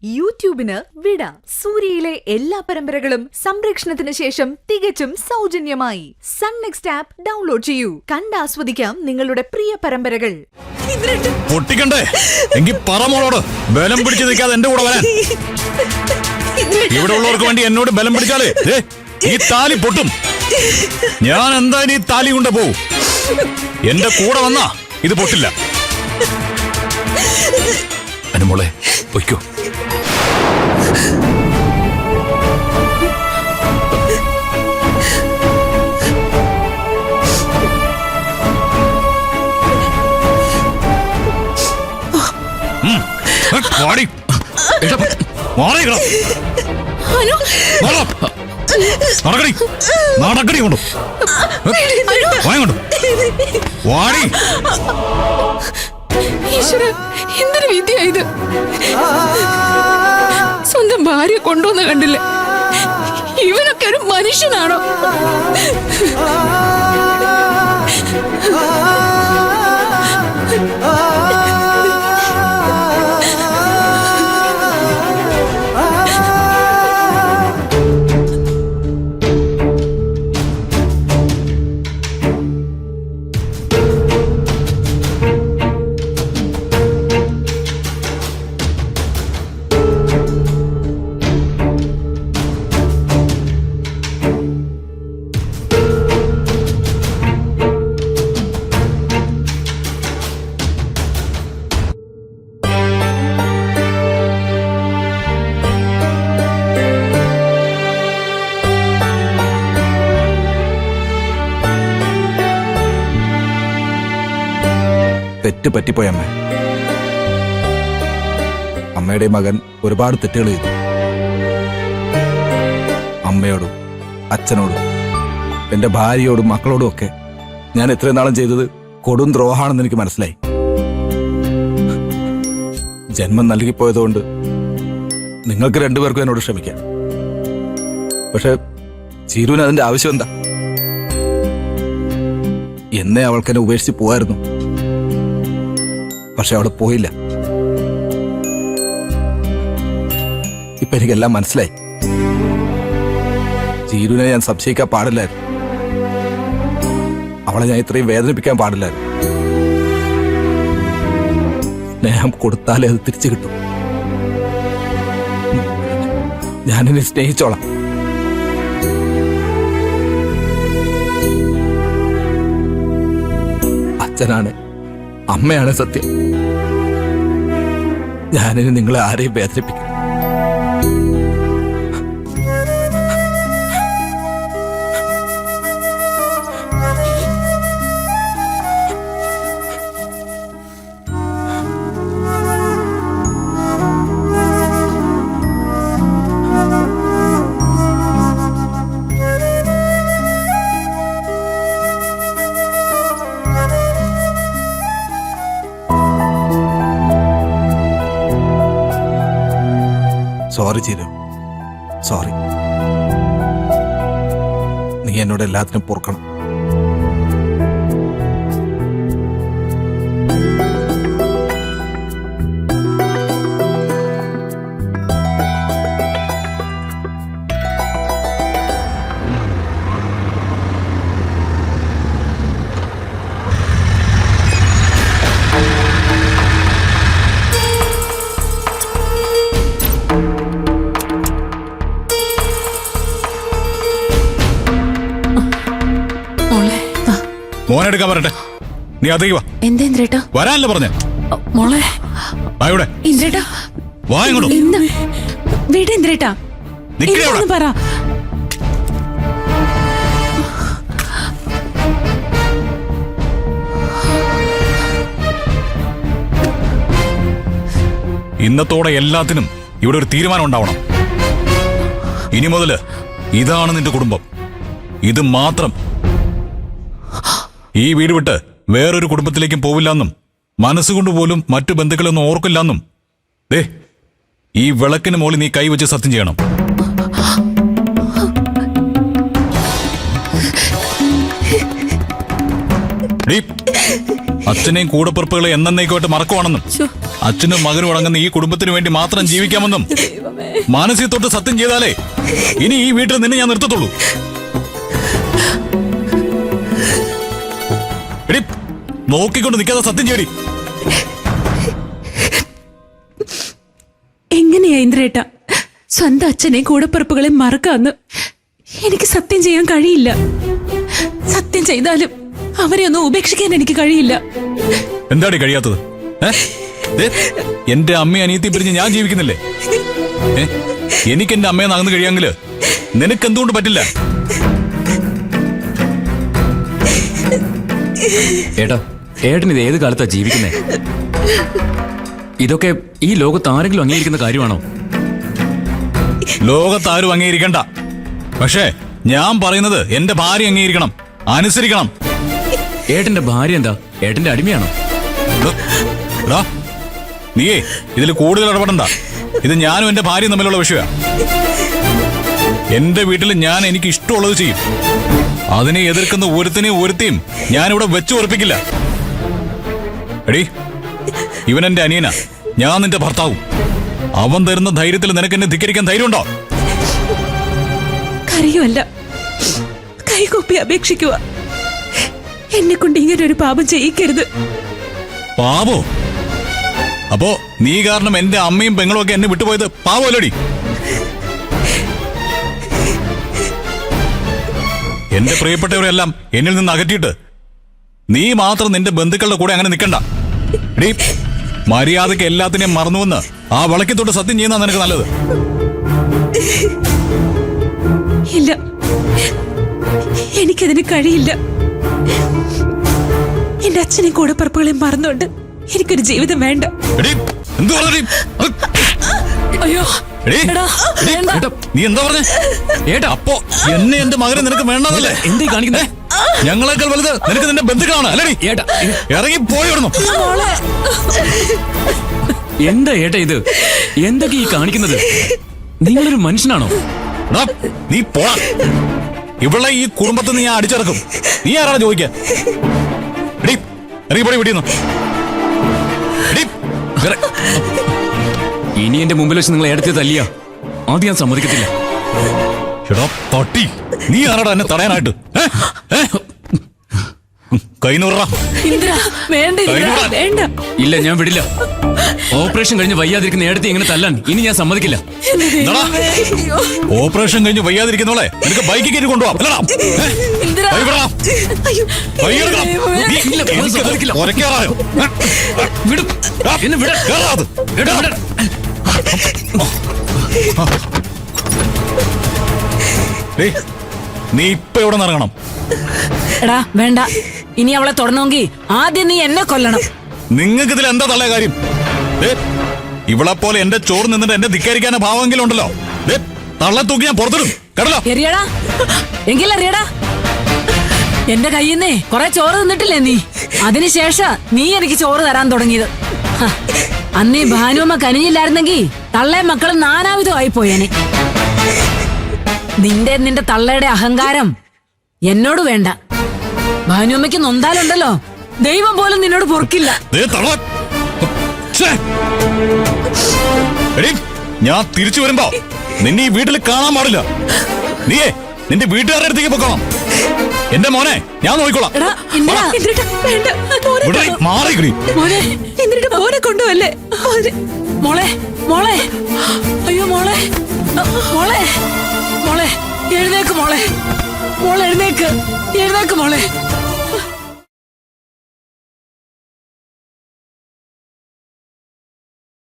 യൂട്യൂബിന് വിട. സൂര്യയിലെ എല്ലാ പരമ്പരകളും സംരക്ഷണത്തിന് ശേഷം തികച്ചും സൗജന്യമായി സൺ നെക്സ്റ്റ് ആപ്പ് ഡൗൺലോഡ് ചെയ്യൂ. കണ്ടാസ്വദിക്കാം നിങ്ങളുടെ പ്രിയ പരമ്പരകൾ. പൊട്ടിക്കണ്ടേ എങ്കിൽ പറമോളോട് ബലം പിടിച്ച് നിൽക്കാതെ എന്റെ കൂടെ വരാൻ. ഇവിടെ ഉള്ളവർക്ക് വേണ്ടി എന്നോട് ബലം പിടിച്ചാലേ ഈ താലി പൊട്ടും. ഞാൻ എന്തായാലും ഈ താലി കൊണ്ട് പോവും. എന്റെ കൂടെ വന്നാ ഇത് പൊട്ടില്ല. അനുമോളെ പൊയ്ക്കോ. നടക്കടി കൊണ്ടു വാടി. എന്തൊരു വിധിയായത്. സ്വന്തം ഭാര്യ കൊണ്ടുവന്ന് കണ്ടില്ലേ. ഇവനൊക്കെ ഒരു മനുഷ്യനാണോ? തെറ്റ് പറ്റിപ്പോയ അമ്മ. അമ്മയുടെ മകൻ ഒരുപാട് തെറ്റുകൾ ചെയ്തു. അമ്മയോടും അച്ഛനോടും എന്റെ ഭാര്യയോടും മക്കളോടും ഒക്കെ ഞാൻ എത്രയും നാളും ചെയ്തത് കൊടും ദ്രോഹാണെന്ന് എനിക്ക് മനസ്സിലായി. ജന്മം നൽകിപ്പോയതുകൊണ്ട് നിങ്ങൾക്ക് രണ്ടുപേർക്കും എന്നോട് ക്ഷമിക്കാം. പക്ഷെ ചീരുവിന് അതിന്റെ ആവശ്യം എന്താ? എന്നെ അവൾക്കെന്നെ ഉപേക്ഷിച്ച് പോവായിരുന്നു. പക്ഷെ അവിടെ പോയില്ല. ഇപ്പൊ എനിക്കെല്ലാം മനസ്സിലായി. ചീരുവിനെ ഞാൻ സംശയിക്കാൻ പാടില്ലായിരുന്നു. അവളെ ഞാൻ ഇത്രയും വേദനിപ്പിക്കാൻ പാടില്ലായിരുന്നു. സ്നേഹം കൊടുത്താലേ അത് തിരിച്ചു കിട്ടും. ഞാനിനെ സ്നേഹിച്ചോളാം. അച്ഛനാണ്, അമ്മയാണ് സത്യം. ഞാനിനി നിങ്ങളെ ആരെയും വേദനിപ്പിക്കും. Sorry Cheeru, sorry. നീ എന്നോട് എല്ലാത്തിനും പൊറുക്കണം. മോനെടുക്കാൻ പറട്ടെ. നീ അതേക്ക് വാ. എന്തേന്ദ്രേട്ടാ വരാനല്ലേ പറഞ്ഞേ? മോളെ ഇവിടെ ഇന്ദ്രേട്ടാ വാ ഇങ്ങോട്ട്. വീടേന്ദ്രേട്ടാ പറ. ഇന്നത്തോടെ എല്ലാത്തിനും ഇവിടെ ഒരു തീരുമാനം ഉണ്ടാവണം. ഇനി മുതല് ഇതാണ് നിന്റെ കുടുംബം. ഇത് മാത്രം. ഈ വീട് വിട്ട് വേറൊരു കുടുംബത്തിലേക്കും പോവില്ലെന്നും മനസ്സുകൊണ്ട് പോലും മറ്റു ബന്ധുക്കളൊന്നും ഓർക്കില്ലെന്നും ഈ വിളക്കിന് മുകളിൽ നീ കൈവച്ച് സത്യം ചെയ്യണം. അച്ഛനെയും കൂടപ്പിറപ്പുകളെ എന്നേക്കുമായിട്ട് മറക്കുവാണെന്നും അച്ഛനും മകനും അടങ്ങുന്ന ഈ കുടുംബത്തിന് വേണ്ടി മാത്രം ജീവിക്കാമെന്നും മനസ്സിൽ തൊട്ട് സത്യം ചെയ്താലേ ഇനി ഈ വീട്ടിൽ നിന്നെ ഞാൻ നിർത്തത്തുള്ളൂ. എടി, നോക്കിക്കൊണ്ട് നിൽക്കാതെ സത്യം ചെയ്യടി. എങ്ങനെയാ ഇന്ദ്രേട്ട സ്വന്തം അച്ഛനെ കൂടപ്പിറപ്പുകളെ മറക്കാന്ന് എനിക്ക് സത്യം ചെയ്യാൻ കഴിയില്ല. സത്യം ചെയ്താലും അവരെ ഒന്നും ഉപേക്ഷിക്കാൻ എനിക്ക് കഴിയില്ല. എന്താടി കഴിയാത്തത്? എന്റെ അമ്മയെ അനിയത്തി പിരിഞ്ഞ് ഞാൻ ജീവിക്കുന്നില്ലേ? എനിക്ക് എന്റെ അമ്മയെ നകന്നു കഴിയാമെങ്കില് നിനക്ക് എന്തുകൊണ്ട് പറ്റില്ല? ഏട്ടാ, ഏട്ടൻ ഇത് ഏത് കാലത്താ ജീവിക്കുന്നേ? ഇതൊക്കെ ഈ ലോകത്ത് ആരെങ്കിലും അംഗീകരിക്കുന്ന കാര്യമാണോ? ലോകത്താരും അംഗീകരിക്കണ്ട. പക്ഷേ ഞാൻ പറയുന്നത് എന്റെ ഭാര്യ അംഗീകരിക്കണം, അനുസരിക്കണം. ഏട്ടന്റെ ഭാര്യ എന്താ ഏട്ടന്റെ അടിമയാണോ? നീയേ ഇതിൽ കൂടുതൽ ഇടപെടണ്ട. ഇത് ഞാനും എന്റെ ഭാര്യയും തമ്മിലുള്ള വിഷയമാണ്. എന്റെ വീട്ടിൽ ഞാൻ എനിക്ക് ഇഷ്ടമുള്ളത് ചെയ്യും. അതിനെ എതിർക്കുന്ന ഒരുത്തിനെയും ഒരുത്തിയും ഞാനിവിടെ വെച്ചു ഉറപ്പിക്കില്ല. എടീ, ഇവൻ എന്റെ അനിയനാ, ഞാൻ നിന്റെ ഭർത്താവും. അവൻ തരുന്ന ധൈര്യത്തിൽ നിനക്ക് എന്നെ ധിക്കരിക്കാൻ ധൈര്യമുണ്ടോ? കരയുമല്ല, കൈകൂപ്പി അപേക്ഷിക്കുക. എന്നെ കൊണ്ട് ഇങ്ങനെ ഒരു പാപം ചെയ്യിക്കരുത്. പാപോ? അപ്പോ നീ കാരണം എന്റെ അമ്മയും പെങ്ങളും ഒക്കെ എന്നെ വിട്ടുപോയത് പാവമല്ലടി? എന്റെ പ്രിയപ്പെട്ടവരെല്ലാം എന്നിൽ നിന്ന് അകറ്റിയിട്ട് നീ മാത്രം നിന്റെ ബന്ധുക്കളുടെ കൂടെ അങ്ങനെ നിൽക്കണ്ട. എടീ, മര്യാദയ്ക്ക് എല്ലാത്തിനെയും മറന്നുവെന്ന് ആ വളക്കത്തോട്ട് സത്യം ചെയ്യുന്ന നിനക്ക് നല്ലത്. ഇല്ല, എനിക്കതിന് കഴിയില്ല. എന്റെ അച്ഛനെ കൂടപ്പിറപ്പുകളെ മറന്നുകൊണ്ട് എനിക്കൊരു ജീവിതം വേണ്ട. എന്തു പറഞ്ഞു? അയ്യോ, നീ എന്താ പറഞ്ഞേ? ഏട്ടാ, അപ്പോ എന്നെ എന്റെ മകനെ നിനക്ക് വേണ്ടതല്ലേ? എന്തേ കാണിക്കുന്നേ? ഞങ്ങളെക്കാൾ വലുത് നിനക്ക് നിന്റെ ബന്ധുക്കളാണ് അല്ലേ? ഏട്ടാ, ഇറങ്ങി പോയിടുന്നു. എന്താ ഏട്ടാ ഇത്? എന്തൊക്കെ ഈ കാണിക്കുന്നത്? നിങ്ങളൊരു മനുഷ്യനാണോ? നീ പോടാ. ഇവിടെ ഈ കുടുംബത്തിൽ നീ ഞാൻ അടിച്ചിറക്കും. നീ ആരാണ് ചോദിക്കാ? ഇറങ്ങി പോടി വീട്ടിൽ നിന്ന്. ഇനി എന്റെ മുമ്പിൽ വെച്ച് നിങ്ങൾ എടുത്ത് തല്ലിയ അത് ഞാൻ സമ്മതിക്കത്തില്ല. തട്ടി, നീ ആരാടാ എന്നെ തടയാനായിട്ട്? കൈനൂറാ. വേണ്ട. ഇല്ല, ഞാൻ വിടില്ല. ഓപ്പറേഷൻ കഴിഞ്ഞ് വയ്യാതിരിക്കുന്ന ഏടത്തി ഇങ്ങനെ തല്ലാൻ ഇനി ഞാൻ സമ്മതിക്കില്ല. ഓപ്പറേഷൻ കഴിഞ്ഞ് വയ്യാതിരിക്കുന്നോളെ നിനക്ക് ബൈക്കിൽ കയറ്റി കൊണ്ടുപോവാം. നീ ഇപ്പൊ എവിടെ നിറങ്ങണം? എടാ വേണ്ട, ഇനി അവളെ തൊടണമെങ്കിൽ ആദ്യം നീ എന്നെ കൊല്ലണം. നിങ്ങൾക്ക് ഇതിൽ എന്താ തള്ള കാര്യം? ഇവളെ പോലെ എന്റെ ചോറ് നിന്നിട്ട് എന്നെ ധിക്കരിക്കാന ഭാവമെങ്കിലും ഉണ്ടല്ലോ. തള്ള തൂക്കി ഞാൻ പുറത്തിടും. കേട്ടല്ലോ? എറിയടാ, എങ്കിലറിയടാ. എന്റെ കയ്യിൽ നിന്നേ കൊറേ ചോറ് തിന്നിട്ടില്ലേ നീ? അതിനുശേഷം നീ എനിക്ക് ചോറ് തരാൻ തുടങ്ങിയത്. അന്നീ ഭാനുവമ്മ കനിഞ്ഞില്ലായിരുന്നെങ്കിൽ തള്ളേ മക്കളും നാനാവിധമായി പോയേനെ. നിന്റെ തള്ളയുടെ അഹങ്കാരം എന്നോട് വേണ്ട. ഭാനുവമ്മയ്ക്ക് നൊന്താലുണ്ടല്ലോ, ദൈവം പോലും നിന്നോട് പൊറുക്കില്ല. ഞാൻ തിരിച്ചു വരുമ്പോ നിന്നെ ഈ വീട്ടിൽ കാണാൻ പാടില്ല. നീയേ നിന്റെ വീട്ടുകാരുടെ അടുത്തേക്ക് പൊക്കണം. എന്റെ മോനെ ഞാൻ നോക്കിക്കോളാം. കൊണ്ടുവല്ലേ മോളെ, മോളെ, അയ്യോ മോളെ, മോളെ, മോളെ എഴുന്നേക്ക് മോളെ, മോളെ എഴുന്നേക്ക്, എഴുന്നേക്ക് മോളെ.